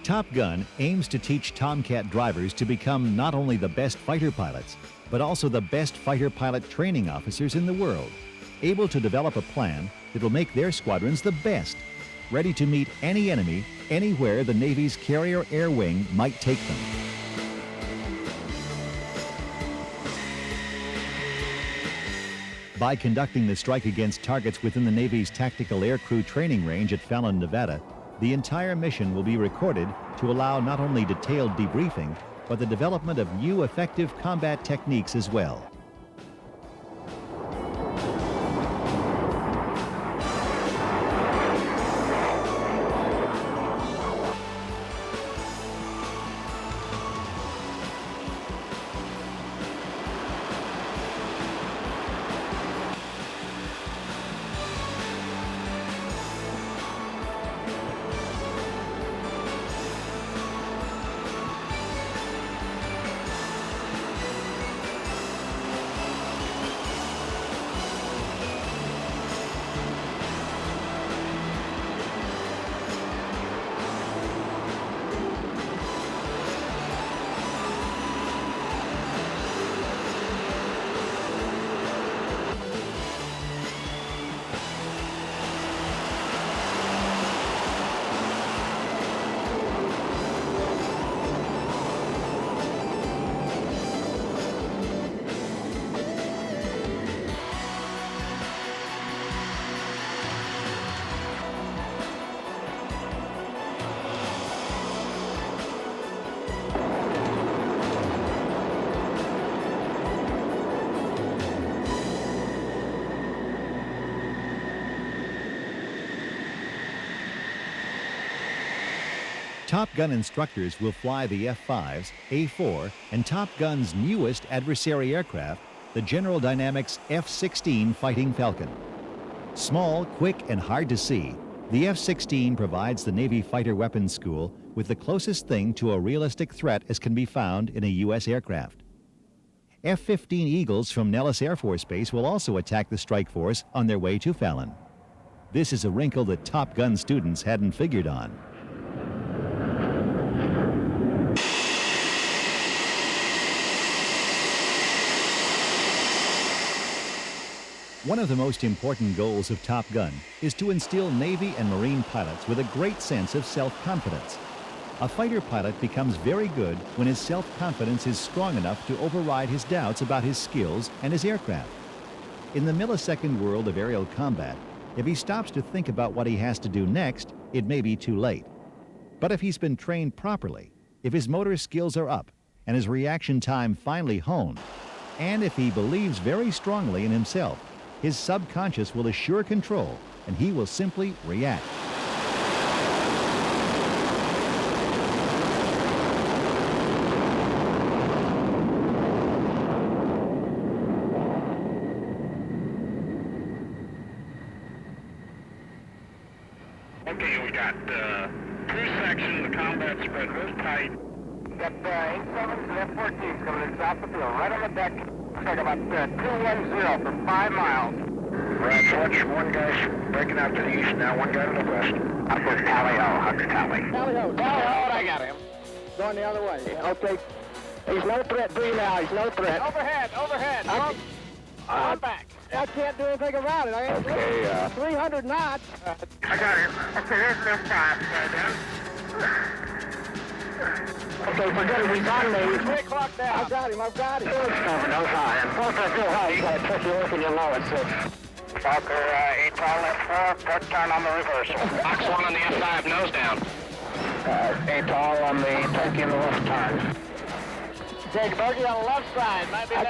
Top Gun aims to teach Tomcat drivers to become not only the best fighter pilots, but also the best fighter pilot training officers in the world, able to develop a plan that will make their squadrons the best, ready to meet any enemy anywhere the Navy's carrier air wing might take them. By conducting the strike against targets within the Navy's Tactical Aircrew Training Range at Fallon, Nevada, the entire mission will be recorded to allow not only detailed debriefing, but the development of new effective combat techniques as well. Top Gun instructors will fly the F-5s, A-4, and Top Gun's newest adversary aircraft, the General Dynamics F-16 Fighting Falcon. Small, quick, and hard to see, the F-16 provides the Navy Fighter Weapons School with the closest thing to a realistic threat as can be found in a U.S. aircraft. F-15 Eagles from Nellis Air Force Base will also attack the strike force on their way to Fallon. This is a wrinkle that Top Gun students hadn't figured on. One of the most important goals of Top Gun is to instill Navy and Marine pilots with a great sense of self-confidence. A fighter pilot becomes very good when his self-confidence is strong enough to override his doubts about his skills and his aircraft. In the millisecond world of aerial combat, if he stops to think about what he has to do next, it may be too late. But if he's been trained properly, if his motor skills are up and his reaction time finely honed, and if he believes very strongly in himself, his subconscious will assure control and he will simply react. Okay, we got two sections of combat spread real tight. Got 87s and F-14s coming in south of the field, right on the deck. Looks like about 210 for 5 miles. Right, Fletch, one guy's breaking out to the east now, one guy to the west. Up with Tally-Ho, Hunter Tally. Tally-Ho, I got him. Going the other way. Okay. He's no threat to you now, he's no threat. Overhead. I'm back. I can't do anything about it. I ain't Okay, 300 knots. I got him. Okay, there's F5 right down. Okay, forget it, he's on me. 3 o'clock down. I've got him. Nose high. And Parker, go high. You got a turkey look in your low at 6. Parker, 8 tall left 4, port turn on the reversal. Box 1 on the F5, nose down. 8 tall on the turkey in the left turn. Take turkey on the left side. Might be I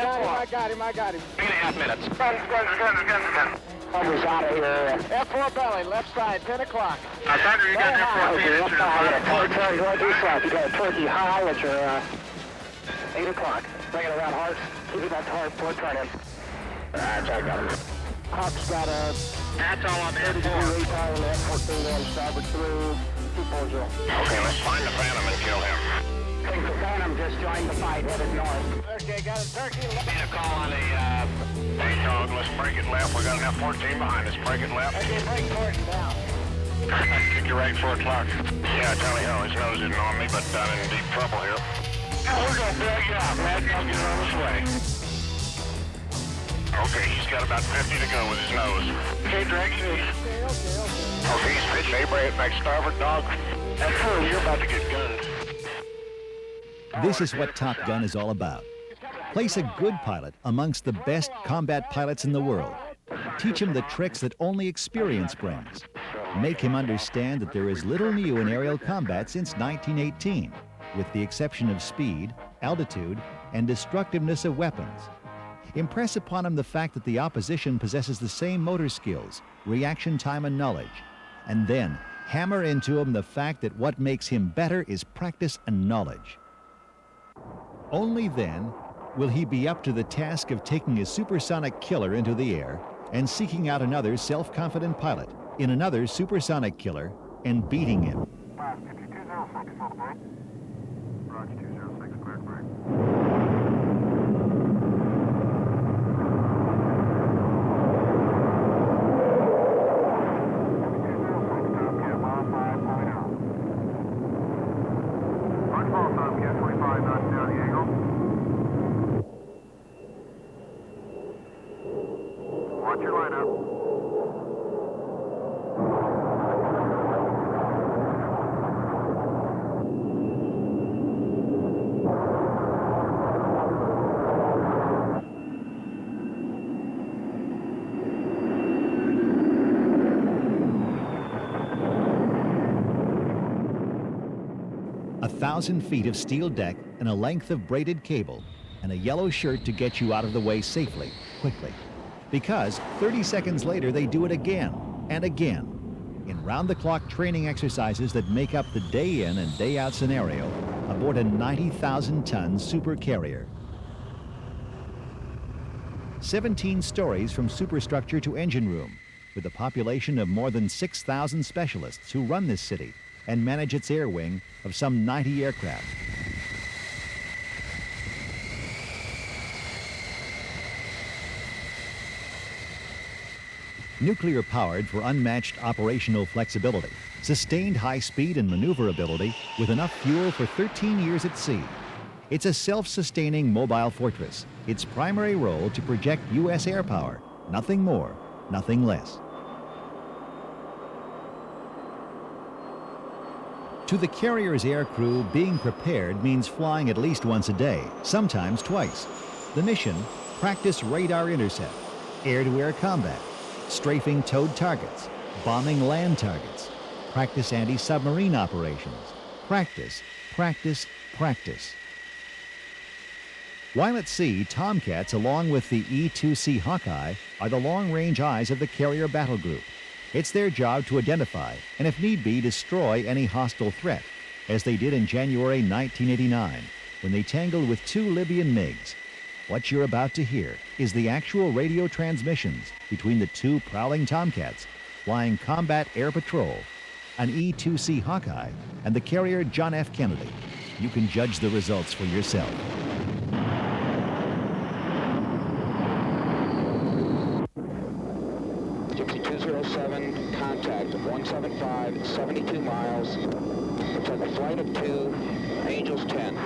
got him. 3.5 minutes. Guns. Parker's out of here. F4 belly, left side, 10 o'clock. Parker, you got F4 You got a turkey going due south. You got a turkey high at your 8 o'clock. Bring it around hard. Keep it back to hard. Port turn in. I got him. Hawk's got a That's all on the 30 degree F4. retard on the F-14 on starboard through 240. Okay, let's find the Phantom and kill him. Think the Phantom just joined the fight, headed north. Okay, got a turkey. Need a call on the dog. Let's break it left. We got an F-14 behind us. Break it left. Okay, break north now. Kick you right 4 o'clock. Yeah, Tally-Ho. His nose isn't on me, but I'm in deep trouble here. We're gonna bail you out, man. I'll get on his way. Okay, he's got about 50 to go with his nose. Okay, drag it east. Okay, he's pitching A-brake back starboard, dog. That's cool. You're about to get gunned. This is what Top Gun is all about. Place a good pilot amongst the best combat pilots in the world. Teach him the tricks that only experience brings. Make him understand that there is little new in aerial combat since 1918, with the exception of speed, altitude, and destructiveness of weapons. Impress upon him the fact that the opposition possesses the same motor skills, reaction time, and knowledge. And then hammer into him the fact that what makes him better is practice and knowledge. Only then will he be up to the task of taking a supersonic killer into the air and seeking out another self-confident pilot in another supersonic killer and beating him. 5206, full break. Roger, 206, clear break. Tomcat, mile 5.0. Right fall, Tomcat, 25 knots down the angle. Watch your lineup. A 1,000 feet of steel deck and a length of braided cable and a yellow shirt to get you out of the way safely, quickly. Because 30 seconds later, they do it again and again in round-the-clock training exercises that make up the day-in and day-out scenario aboard a 90,000-ton super carrier. 17 stories from superstructure to engine room, with a population of more than 6,000 specialists who run this city and manage its air wing of some 90 aircraft. Nuclear powered for unmatched operational flexibility, sustained high speed and maneuverability with enough fuel for 13 years at sea. It's a self-sustaining mobile fortress, its primary role to project U.S. air power Nothing more, nothing less. To the carrier's air crew, being prepared means flying at least once a day, sometimes twice. The mission: practice radar intercept, air-to-air combat, strafing towed targets, bombing land targets, practice anti-submarine operations. Practice, practice, practice. While at sea, Tomcats, along with the E-2C Hawkeye, are the long-range eyes of the carrier battle group. It's their job to identify and, if need be, destroy any hostile threat, as they did in January 1989, when they tangled with 2 Libyan MiGs. What you're about to hear is the actual radio transmissions between the 2 prowling Tomcats flying combat air patrol, an E-2C Hawkeye, and the carrier John F. Kennedy. You can judge the results for yourself. Contact 175, 72 miles. Looks like a flight of 2, Angels 10.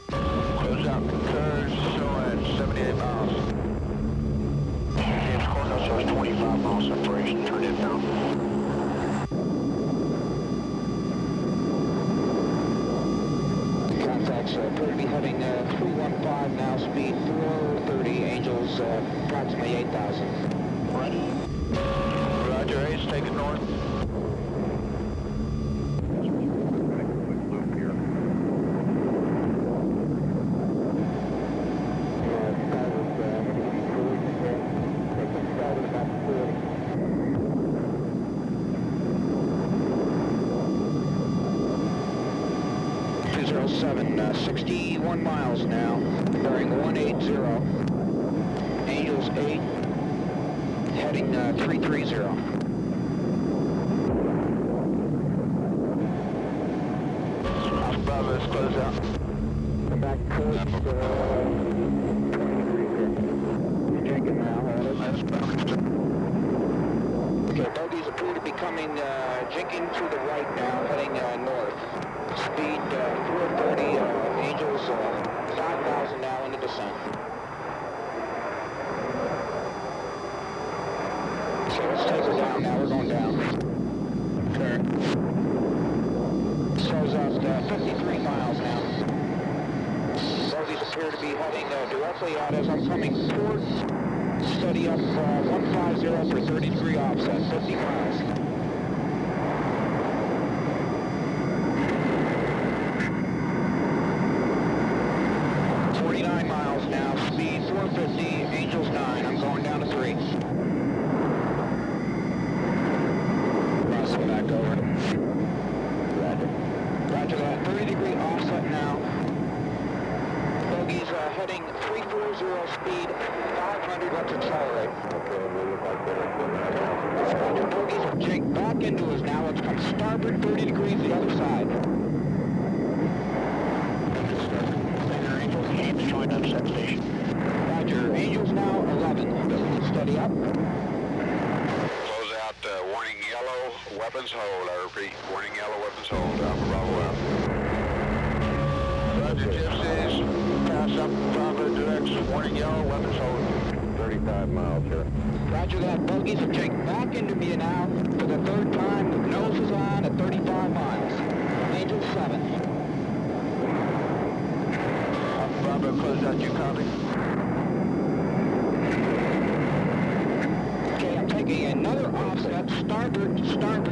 Close out concurs, show at 78 miles. James Cornell shows 25 miles separation, turn it down. Contacts appear to be heading 315 now, speed 430, Angels approximately 8,000. Ready? Roger, Ace, take it north. Two 61 miles now, bearing 180. Angels 8, heading 330. Bravo, let's close out. Come back coast, 23. Jinking now, hold it. Okay, bogies appear to be coming, jinking to the right now, heading north. Speed 430, Angels 5,000 now into descent. So let's take her down now, we're going down. Okay. Shows us 53 miles now. Bogies appear to be heading directly out as I'm coming toward. Steady up 150 for 30-degree offset, 50 miles. Now, speed 450, Angels 9, I'm going down to 3. Crossing back over. Roger. Roger that, 30-degree offset now. Bogies heading 340, speed 500, let's accelerate. Okay, we look like they're Roger, bogies have jinked back into us now, let's come starboard 30 degrees the other side. Angels joined up set station. Roger, Angels now 11. Steady up. Close out, warning yellow, weapons hold. I repeat, warning yellow, weapons hold. Alpha Bravo out. Roger, Gypsies. Pass up, Bravo directs, warning yellow, weapons hold. 35 miles here. Roger that, bogies have jinked back into me now for the 3rd time with noses on at 35 miles. Angels 7. Bravo, close out, you copy. Okay, I'm taking another offset, starboard, 210.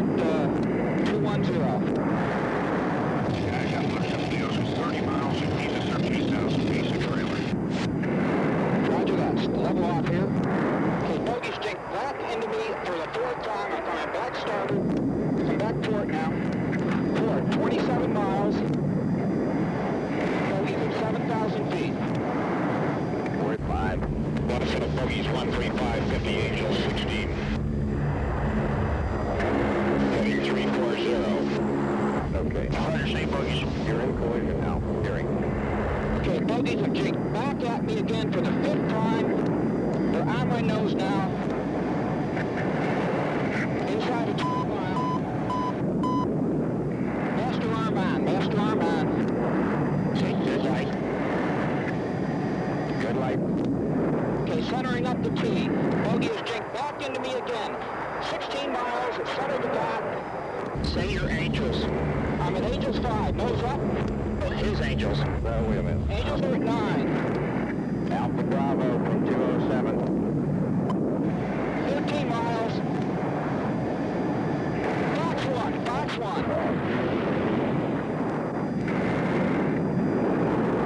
Yeah, I got one of them deals with 30 miles and he's a 13,000 piece of trailer. Roger that, level off here. Okay, bogies jinked back into me for the 4th time. I'm coming back starboard. Come back port now. Port, 27 miles. 7,000 feet. 45. One set of bogies, 135, 50, Angels 16. Heading 340. Okay. Roger, same bogies. You're in collision now. Hearing. Okay, bogies have jinked back at me again for the 5th time. They're on my nose now. Inside of 2 miles. Master arm on, master arm on. Take good light. Good light. Okay, centering up the T. Bogey is back into me again. 16 miles, center to back. Say your Angels. I'm at Angels 5, nose up. Oh, his Angels. Wait a minute. Angels are at 9. Alpha Bravo from 207. 13 miles. Fox 1.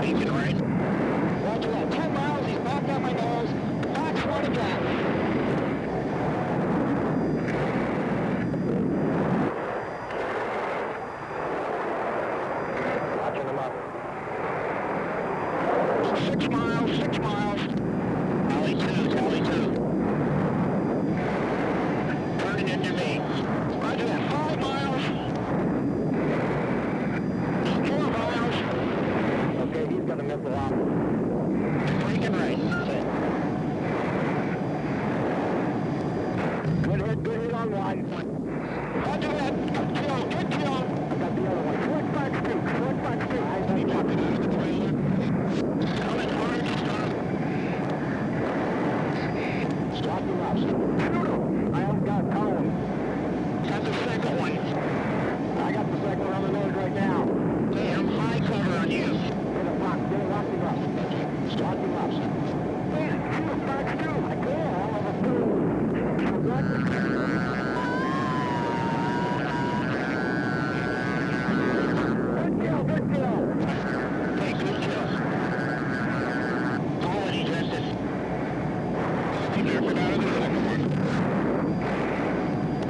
Beacon right. Roger that. 10 miles, he's back on my nose. Fox 1 again. Watching them up. 6 miles, 6 miles. Tally 2. Turning into me. Roger that. 5 miles. 4 miles. Okay, he's gonna miss a lot. Breaking right. That's it. Good hit on one. Roger that. Good kill. I got the other one. Short back street. I think he's out of the trailer. Coming hard, stop him up. I haven't got Colin. Got the second one. I got the second one on the nose right now. Hey, I'm high cover on you. Get a box. Lock him up. Lock him up. Man, shoot him back too. I can't. All of a sudden. Good kill. Hey, good kill. Oh, he just is. Be careful out of the second one.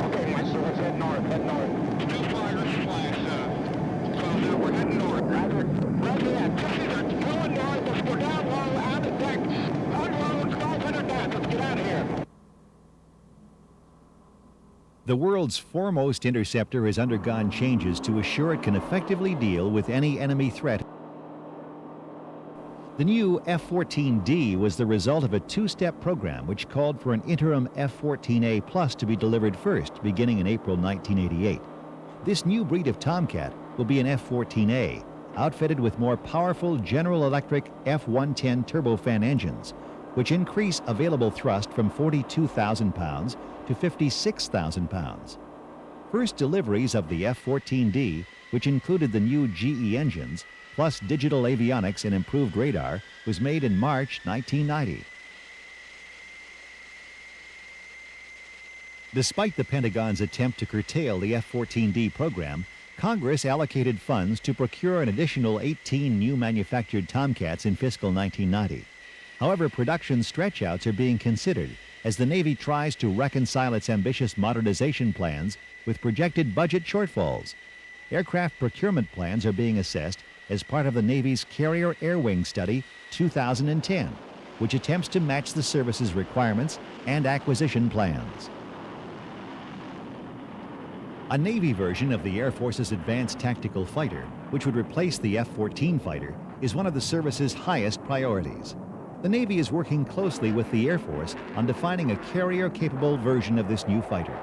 Okay, Maestro, let's head north. 2 fighters flash. So we're heading north. Roger that. Just going north. We're down low, out of deck. Unload, 500 knots. Let's get out of here. The world's foremost interceptor has undergone changes to assure it can effectively deal with any enemy threat. The new F-14D was the result of a two-step program which called for an interim F-14A Plus to be delivered first, beginning in April 1988. This new breed of Tomcat will be an F-14A, outfitted with more powerful General Electric F-110 turbofan engines, which increase available thrust from 42,000 pounds to 56,000 pounds. First deliveries of the F-14D, which included the new GE engines, plus digital avionics and improved radar, was made in March 1990. Despite the Pentagon's attempt to curtail the F-14D program, Congress allocated funds to procure an additional 18 new manufactured Tomcats in fiscal 1990. However, production stretch-outs are being considered as the Navy tries to reconcile its ambitious modernization plans with projected budget shortfalls. Aircraft procurement plans are being assessed as part of the Navy's Carrier Air Wing Study 2010, which attempts to match the service's requirements and acquisition plans. A Navy version of the Air Force's Advanced Tactical Fighter, which would replace the F-14 fighter, is one of the service's highest priorities. The Navy is working closely with the Air Force on defining a carrier-capable version of this new fighter.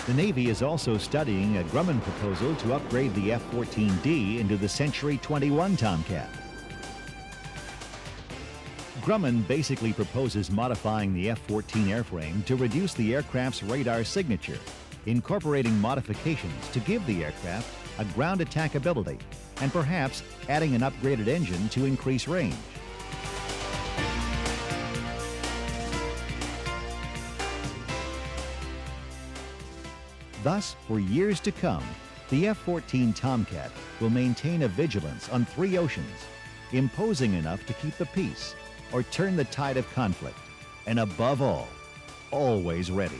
The Navy is also studying a Grumman proposal to upgrade the F-14D into the Century 21 Tomcat. Grumman basically proposes modifying the F-14 airframe to reduce the aircraft's radar signature, incorporating modifications to give the aircraft a ground attack ability, and perhaps adding an upgraded engine to increase range. Thus, for years to come, the F-14 Tomcat will maintain a vigilance on 3 oceans, imposing enough to keep the peace or turn the tide of conflict, and above all, always ready.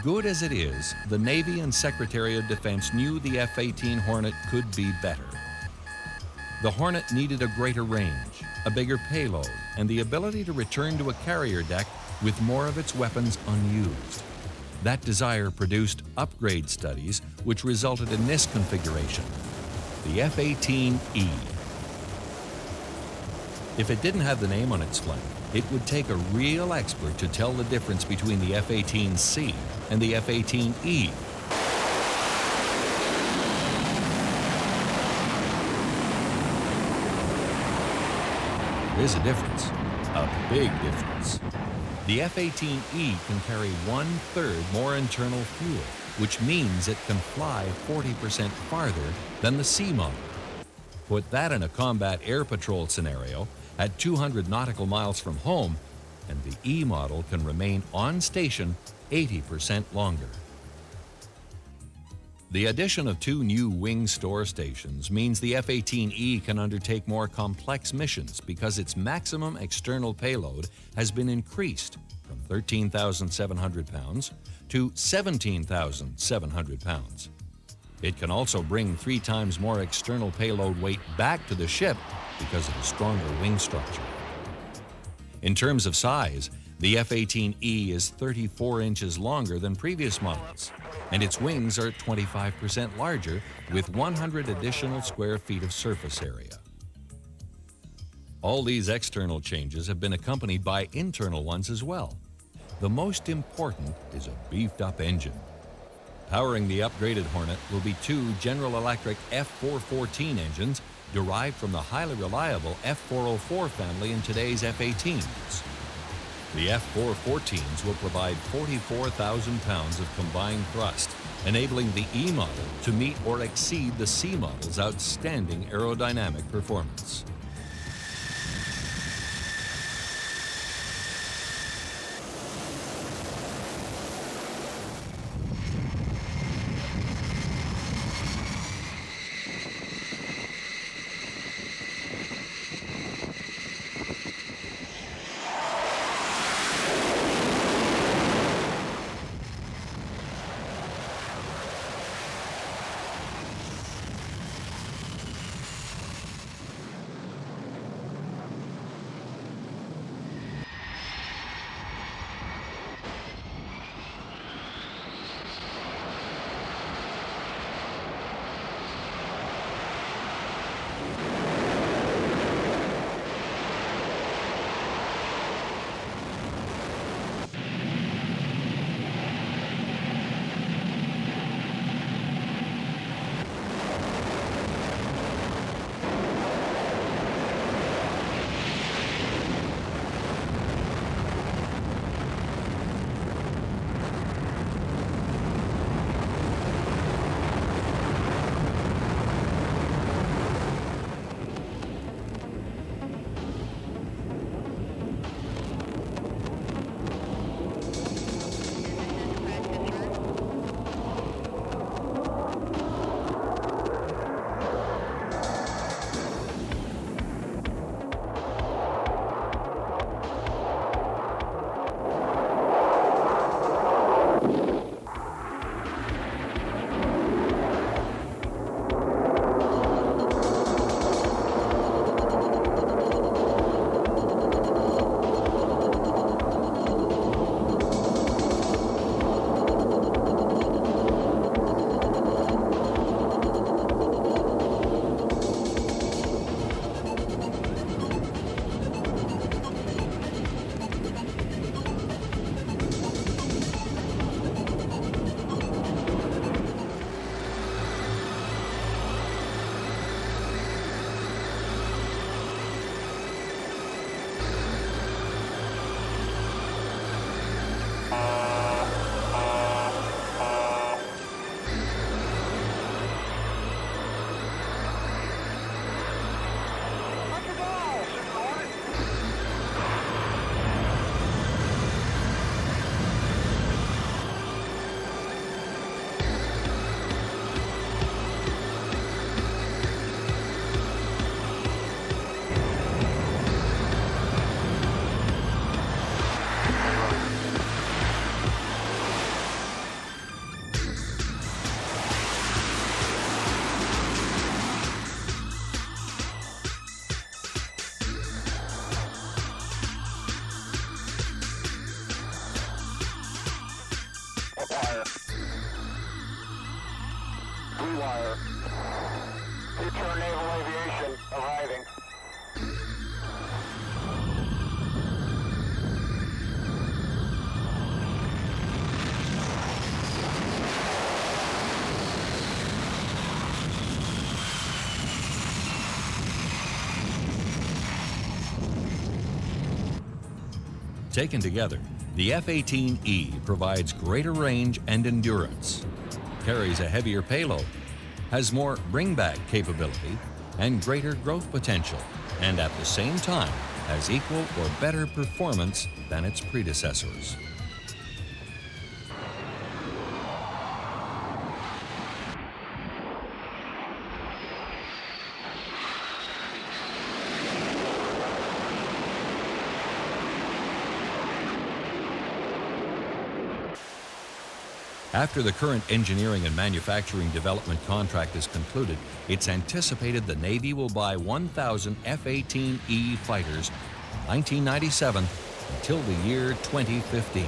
Good as it is, the Navy and Secretary of Defense knew the F-18 Hornet could be better. The Hornet needed a greater range, a bigger payload, and the ability to return to a carrier deck with more of its weapons unused. That desire produced upgrade studies which resulted in this configuration, the F-18E. If it didn't have the name on its flank, it would take a real expert to tell the difference between the F-18C and the F-18E. There is a difference, a big difference. The F-18E can carry 1/3 more internal fuel, which means it can fly 40% farther than the C model. Put that in a combat air patrol scenario at 200 nautical miles from home, and the E model can remain on station 80% longer. The addition of 2 new wing store stations means the F-18E can undertake more complex missions because its maximum external payload has been increased from 13,700 pounds to 17,700 pounds. It can also bring 3 times more external payload weight back to the ship because of a stronger wing structure. In terms of size, the F-18E is 34 inches longer than previous models, and its wings are 25% larger with 100 additional square feet of surface area. All these external changes have been accompanied by internal ones as well. The most important is a beefed-up engine. Powering the upgraded Hornet will be 2 General Electric F414 engines derived from the highly reliable F404 family in today's F-18s. The F414s will provide 44,000 pounds of combined thrust, enabling the E model to meet or exceed the C model's outstanding aerodynamic performance. Wire. Rewire. Future Naval Aviation arriving. Taken together, the F-18E provides greater range and endurance, carries a heavier payload, has more bring-back capability, and greater growth potential, and at the same time has equal or better performance than its predecessors. After the current engineering and manufacturing development contract is concluded, it's anticipated the Navy will buy 1,000 F-18E fighters from 1997 until the year 2015.